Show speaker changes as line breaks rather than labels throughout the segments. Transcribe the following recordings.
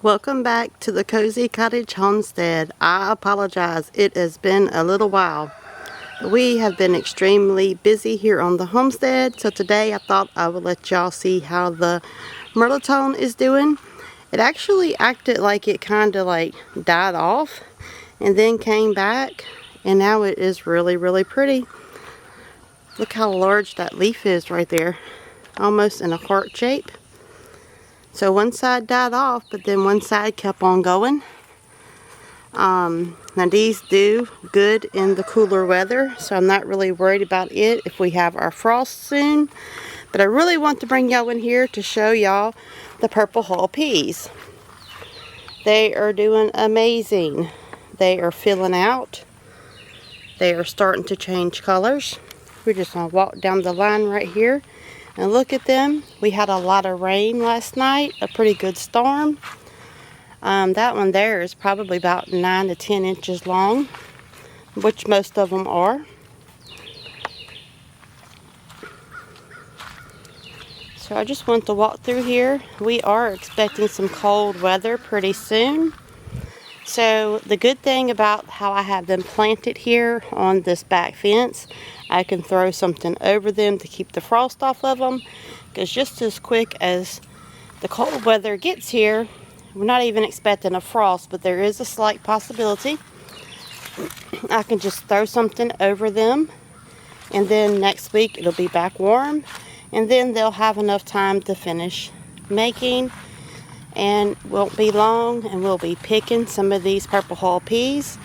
Welcome back to the Cozy Cottage Homestead. I apologize, it has been a little while. We have been extremely busy here on the homestead, so today I thought I would let y'all see how the Mirlitone is doing. It actually acted like it kind of like died off and then came back, and now it is really pretty. Look how large that leaf is right there, almost in a heart shape. So one side died off, but then one side kept on going. Now these do good in the cooler weather, so I'm not really worried about it if we have our frost soon. But I really want to bring y'all in here to show y'all the purple hull peas. They are doing amazing. They are filling out. They are starting to change colors. We're just going to walk down the line right here and look at them. We had a lot of rain last night, a pretty good storm. That one there is probably about 9 to 10 inches long, which most of them are. So I just want to walk through here. We are expecting some cold weather pretty soon. So the good thing about how I have them planted here on this back fence, I can throw something over them to keep the frost off of them, because just as quick as the cold weather gets here, we're not even expecting a frost, but there is a slight possibility. I can just throw something over them, and then next week it'll be back warm, and then they'll have enough time to finish making, and won't be long, and we'll be picking some of these purple hull peas.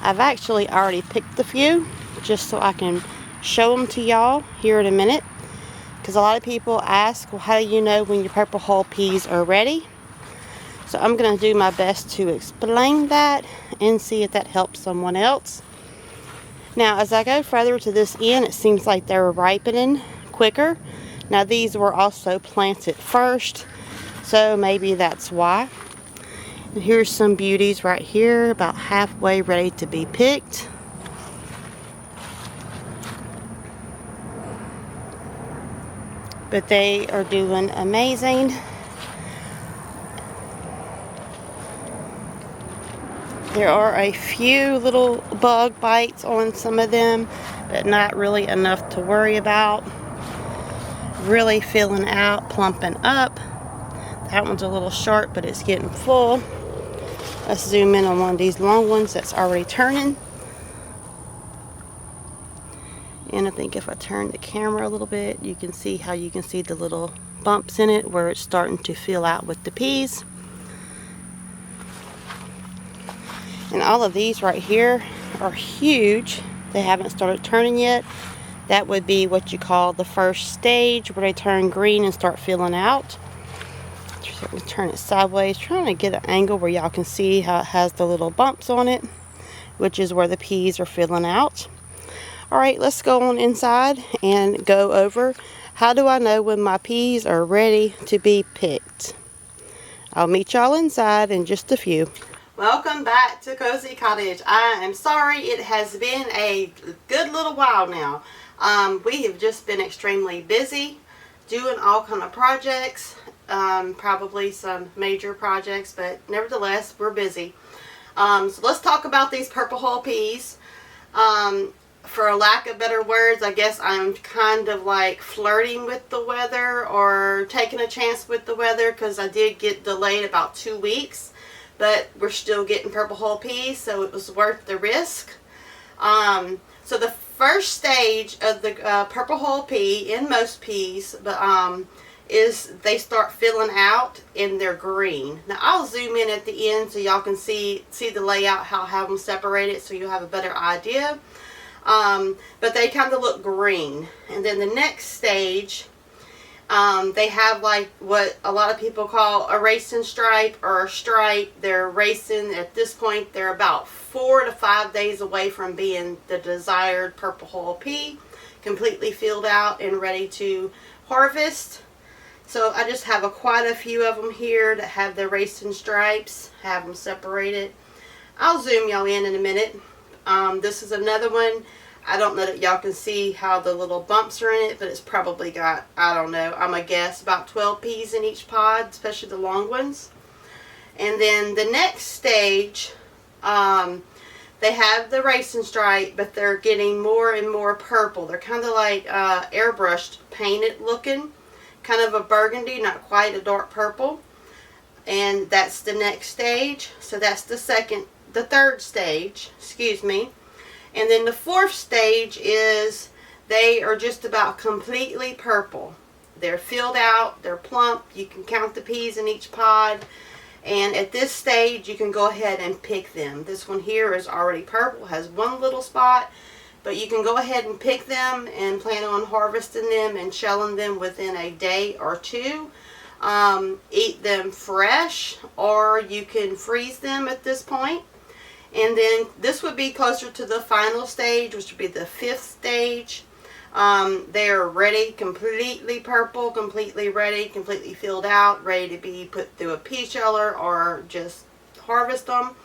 I've actually already picked a few, just so I can show them to y'all here in a minute, because a lot of people ask, well, how do you know when your purple hull peas are ready? So I'm going to do my best to explain that and see if that helps someone else. Now, as I go further to this end, it seems like they're ripening quicker. Now, these were also planted first, so maybe that's why. And here's some beauties right here, about halfway ready to be picked. But they are doing amazing. There are a few little bug bites on some of them, but not really enough to worry about. Really filling out, plumping up. That one's a little short, but it's getting full. Let's zoom in on one of these long ones that's already turning. And I think if I turn the camera a little bit, you can see how you can see the little bumps in it where it's starting to fill out with the peas. And all of these right here are huge. They haven't started turning yet. That would be what you call the first stage, where they turn green and start filling out. So we turn it sideways, trying to get an angle where y'all can see how it has the little bumps on it, which is where the peas are filling out. Alright, let's go on inside and go over how do I know when my peas are ready to be picked. I'll meet y'all inside in just a few. Welcome back to Cozy Cottage. I am sorry it has been a good little while now. We have just been extremely busy doing all kind of projects, probably some major projects, but nevertheless we're busy. So let's talk about these purple hull peas. For a lack of better words, I guess I'm kind of like flirting with the weather, or taking a chance with the weather, because I did get delayed about 2 weeks. But we're still getting purple hull peas, so it was worth the risk. So the first stage of the purple hull pea, in most peas, is they start filling out and they're green. Now I'll zoom in at the end so y'all can see the layout, how I have them separated, so you'll have a better idea. But they kind of look green. And then the next stage, they have like what a lot of people call a racing stripe or a stripe. They're racing at this point. They're about 4 to 5 days away from being the desired purple hull pea, completely filled out and ready to harvest. So I just have quite a few of them here that have the racing stripes, have them separated. I'll zoom y'all in a minute. This is another one. I don't know that y'all can see how the little bumps are in it, but it's probably got, I don't know, I'm going to guess about 12 peas in each pod, especially the long ones. And then the next stage, they have the racing stripe, but they're getting more and more purple. They're kind of like airbrushed, painted looking, kind of a burgundy, not quite a dark purple. And that's the next stage. So that's the third stage, excuse me. And then the fourth stage is they are just about completely purple. They're filled out, they're plump, you can count the peas in each pod. And at this stage, you can go ahead and pick them. This one here is already purple, has one little spot, but you can go ahead and pick them and plan on harvesting them and shelling them within a day or two. Eat them fresh, or you can freeze them at this point. And then this would be closer to the final stage, which would be the fifth stage. They are ready, completely purple, completely ready, completely filled out, ready to be put through a pea sheller or just harvest them.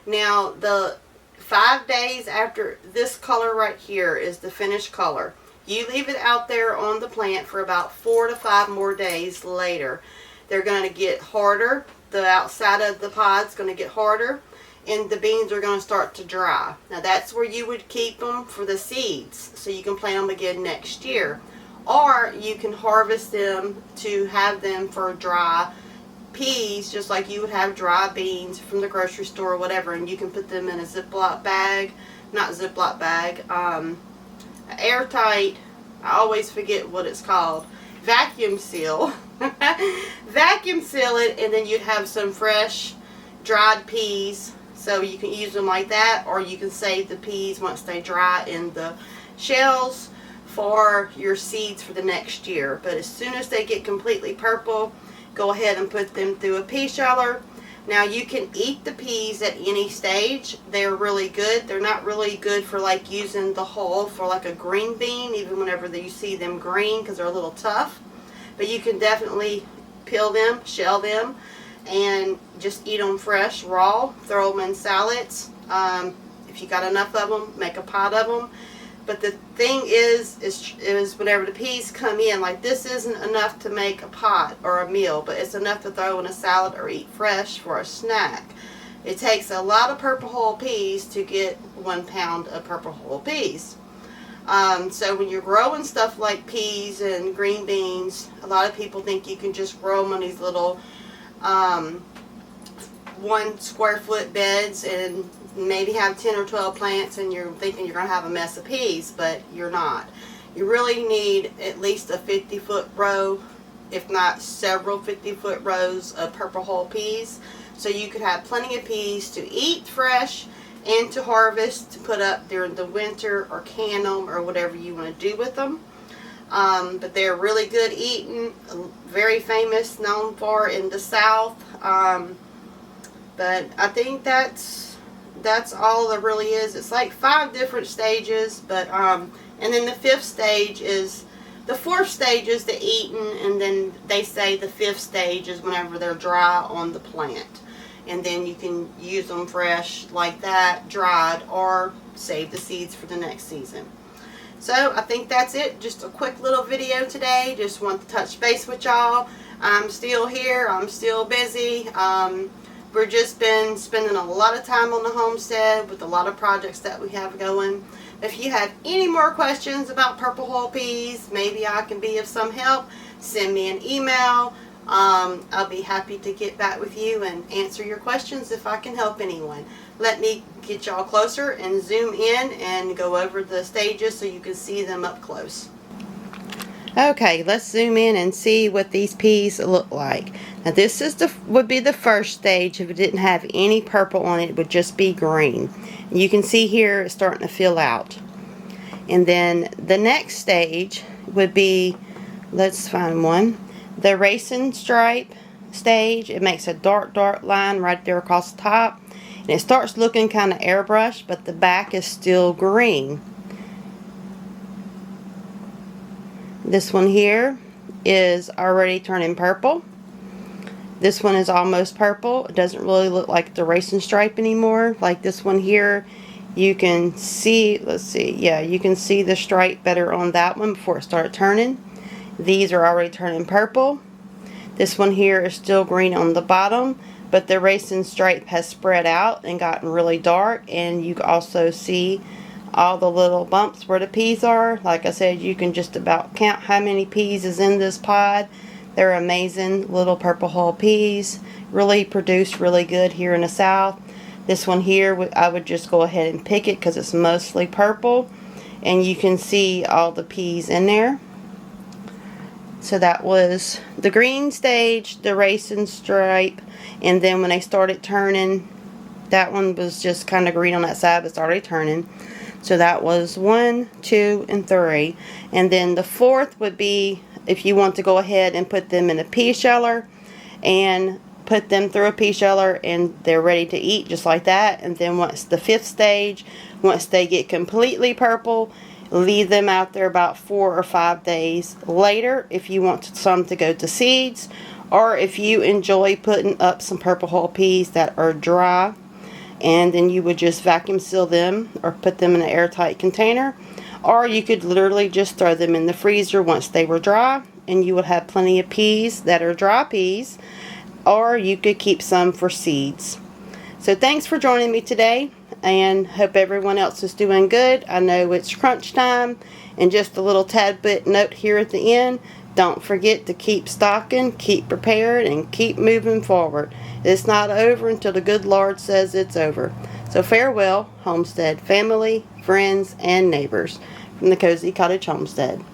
Now, the 5 days after this color right here is the finished color. You leave it out there on the plant for about 4 to 5 more days later. They're going to get harder. The outside of the pod's going to get harder, and the beans are going to start to dry. Now that's where you would keep them for the seeds, so you can plant them again next year. Or you can harvest them to have them for dry peas, just like you would have dry beans from the grocery store or whatever, and you can put them in a Ziploc bag, not Ziploc bag, airtight, I always forget what it's called, vacuum seal. Vacuum seal it, and then you'd have some fresh dried peas. So you can use them like that, or you can save the peas once they dry in the shells for your seeds for the next year. But as soon as they get completely purple, go ahead and put them through a pea sheller. Now you can eat the peas at any stage. They're really good. They're not really good for like using the hull for like a green bean, even whenever you see them green, because they're a little tough. But you can definitely peel them, shell them, and just eat them fresh, raw. Throw them in salads. If you got enough of them, make a pot of them. But the thing is whenever the peas come in, like this isn't enough to make a pot or a meal, but it's enough to throw in a salad or eat fresh for a snack. It takes a lot of purple hull peas to get 1 pound of purple hull peas. So when you're growing stuff like peas and green beans, a lot of people think you can just grow them on these little 1 square foot beds and maybe have 10 or 12 plants, and you're thinking you're going to have a mess of peas, but you're not. You really need at least a 50-foot row, if not several 50-foot rows of purple hull peas, so you could have plenty of peas to eat fresh and to harvest, to put up during the winter, or can them, or whatever you want to do with them. But they're really good eating, very famous, known for in the South. But I think that's all there really is. It's like 5 different stages, but and then the 5th stage is, the 4th stage is the eating, and then they say the 5th stage is whenever they're dry on the plant. And then you can use them fresh like that, dried, or save the seeds for the next season. So I think that's it. Just a quick little video today. Just want to touch base with y'all. I'm still here. I'm still busy. We've just been spending a lot of time on the homestead with a lot of projects that we have going. If you have any more questions about purple hull peas, maybe I can be of some help, send me an email. I'll be happy to get back with you and answer your questions if I can help anyone. Let me get y'all closer and zoom in and go over the stages so you can see them up close. Okay, let's zoom in and see what these peas look like. Now this is would be the first stage. If it didn't have any purple on it, it would just be green. And you can see here it's starting to fill out. And then the next stage would be, let's find one, the racing stripe stage. It makes a dark line right there across the top, and it starts looking kind of airbrushed, but the back is still green. This one here is already turning purple. This one is almost purple. It doesn't really look like the racing stripe anymore. Like this one here, you can see, let's see, yeah, you can see the stripe better on that one before it started turning. These are already turning purple. This one here is still green on the bottom, but the racing stripe has spread out and gotten really dark, and you can also see all the little bumps where the peas are. Like I said, you can just about count how many peas is in this pod. They're amazing little purple hull peas. Really produce really good here in the South. This one here, I would just go ahead and pick it because it's mostly purple. And you can see all the peas in there. So that was the green stage, the racing stripe. And then when they started turning, that one was just kind of green on that side, but started turning. So that was 1, 2, and 3. And then the fourth would be if you want to go ahead and put them in a pea sheller and put them through a pea sheller and they're ready to eat just like that. And then once the fifth stage, once they get completely purple, leave them out there about 4 or 5 days later if you want some to go to seeds, or if you enjoy putting up some purple hull peas that are dry, and then you would just vacuum seal them or put them in an airtight container. Or you could literally just throw them in the freezer once they were dry, and you would have plenty of peas that are dry peas. Or you could keep some for seeds. So thanks for joining me today, and hope everyone else is doing good. I know it's crunch time, and just a little tad bit note here at the end. Don't forget to keep stocking, keep prepared, and keep moving forward. It's not over until the good Lord says it's over. So farewell, Homestead family, friends, and neighbors from the Cozy Cottage Homestead.